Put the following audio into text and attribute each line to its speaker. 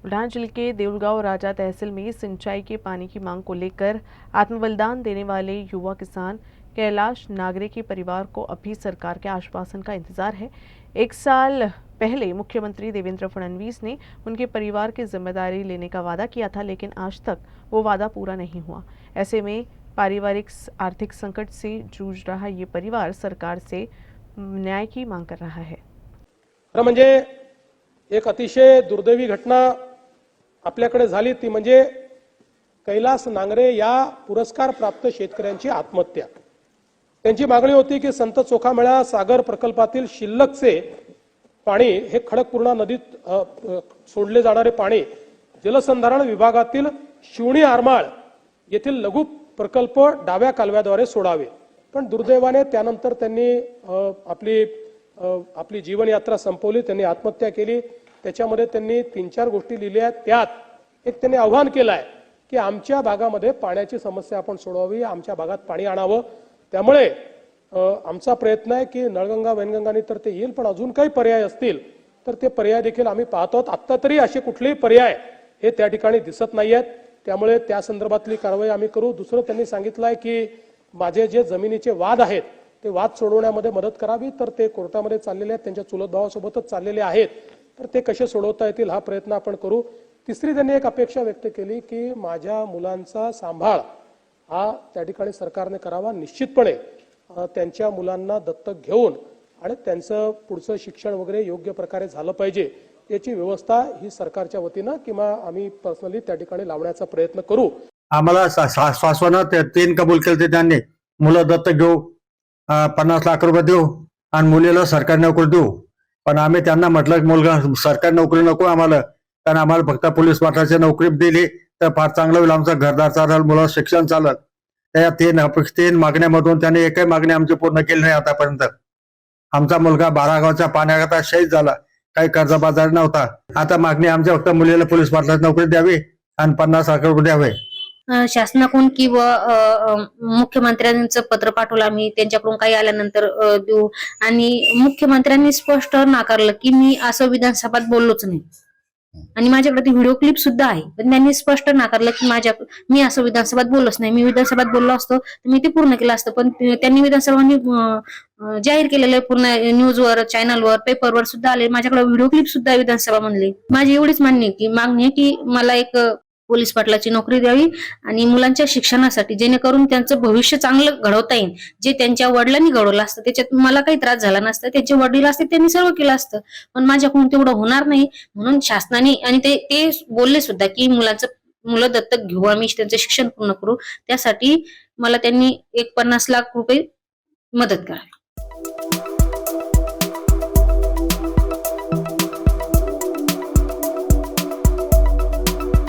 Speaker 1: बुलढाना जिले के देऊलगांव राजा तहसील में सिंचाई के पानी की मांग को लेकर आत्मबलिदान देने वाले युवा किसान कैलाश नागरे के परिवार को अभी सरकार के आश्वासन का इंतजार है। 1 साल पहले मुख्यमंत्री देवेंद्र फडणवीस ने उनके परिवार की जिम्मेदारी लेने का वादा किया था, लेकिन आज तक वो वादा पूरा नहीं हुआ। ऐसे में पारिवारिक आर्थिक संकट से जूझ रहा ये परिवार सरकार से न्याय की मांग कर रहा है।
Speaker 2: म्हणजे एक अतिशय दुर्दैवी घटना आपल्याकडे झाली ती म्हणजे कैलास नांगरे या पुरस्कार प्राप्त शेतकऱ्यांची आत्महत्या। त्यांची मागणी होती की संत चोखामेळा सागर प्रकल्पातील शिल्लकचे पाणी हे खडकपूर्णा नदीत सोडले जाणारे पाणी जलसंधारण विभागातील शिवणी आरमाळ येथील लघु प्रकल्प डाव्या कालव्याद्वारे सोडावे। पण दुर्दैवाने त्यानंतर त्यांनी आपली जीवनयात्रा संपवली, त्यांनी आत्महत्या केली। त्याच्यामध्ये त्यांनी 3-4 गोष्टी लिहिल्या। त्यात एक त्यांनी आव्हान केलंय की आमच्या भागामध्ये पाण्याची समस्या आपण सोडवावी, आमच्या भागात पाणी आणावं। त्यामुळे आमचा प्रयत्न आहे की नळगंगा वैनगंगानी तर ते येईल, पण अजून काही पर्याय असतील तर ते पर्याय देखील आम्ही पाहतो। आता तरी असे कुठलेही पर्याय हे त्या ठिकाणी दिसत नाहीयेत, त्यामुळे त्या संदर्भातली कारवाई आम्ही करू। दुसरं त्यांनी सांगितलंय की माझे जे जमिनीचे वाद आहेत ते वाद सोडवण्यामध्ये मदत करावी, तर ते कोर्टामध्ये चाललेले आहेत, त्यांच्या चुलत भावासोबतच चाललेले आहेत, तर ते कसे सोडवता येतील हा प्रयत्न आपण करू। तिसरी त्यांनी एक अपेक्षा व्यक्त केली की माझ्या मुलांचा सांभाळ हा त्या ठिकाणी सरकारने करावा। निश्चितपणे त्यांच्या मुलांना दत्तक घेऊन आणि त्यांचं पुढचं शिक्षण वगैरे योग्य प्रकारे झालं पाहिजे याची व्यवस्था ही सरकारच्या वतीनं किंवा आम्ही पर्सनली त्या ठिकाणी लावण्याचा प्रयत्न करू।
Speaker 3: आम्हाला शासनानं 3 कबूल केले, त्यांनी मुलं दत्तक घेऊ, 50 लाख रुपये देऊ आणि मुलीला सरकारी नोकरी देऊ। पण आम्ही त्यांना म्हटलं की मुलगा सरकारी नोकरी नको आम्हाला, कारण आम्हाला फक्त पोलीस पाटलाची नोकरी दिली तर फार चांगलं होईल, आमचं घरदार चालेल, मुलं शिक्षण चालत। त्या 3 मागण्यामधून त्यांनी एकही मागणी आमची पूर्ण केली नाही आतापर्यंत। आमचा मुलगा 12 गावच्या पाण्याकरता शहीद झाला, काही कर्जबाजारी नव्हता। आता मागणी आमच्या फक्त मुलीला पोलीस पाटलाची नोकरी द्यावी आणि 50 लाख रुपये द्यावे।
Speaker 4: शासनाकडून किंवा मुख्यमंत्र्यांचं पत्र पाठवलं आम्ही, त्यांच्याकडून काही आल्यानंतर देऊ। आणि मुख्यमंत्र्यांनी स्पष्ट नाकारलं की मी असं विधानसभेत बोललोच नाही, आणि माझ्याकडे ती व्हिडिओ क्लिप सुद्धा आहे, पण त्यांनी स्पष्ट नाकारलं की मी असं विधानसभेत बोललोच नाही। मी विधानसभेत बोललो असतो तर मी ते पूर्ण केलं असतं, पण त्यांनी विधानसभा जाहीर केलेलं पूर्ण न्यूजवर, चॅनलवर, पेपरवर सुद्धा आले। माझ्याकडे व्हिडिओ क्लिप सुद्धा आहे विधानसभा मधली। माझी एवढीच मागणी आहे की मला एक पोलीस पाटलाची नोकरी द्यावी आणि मुलांच्या शिक्षणासाठी, जेणेकरून त्यांचं भविष्य चांगलं घडवता येईल। जे त्यांच्या वडिलांनी घडवलं असतं त्याच्यात मला काही त्रास झाला नसता, त्यांचे वडील असते त्यांनी सर्व केलं असतं, पण माझ्याकडून तेवढं होणार नाही। म्हणून शासनाने, आणि ते बोलले सुद्धा की मुलं दत्तक घेऊ, आम्ही त्यांचं शिक्षण पूर्ण करू, त्यासाठी मला त्यांनी 50 लाख रुपये मदत करावी।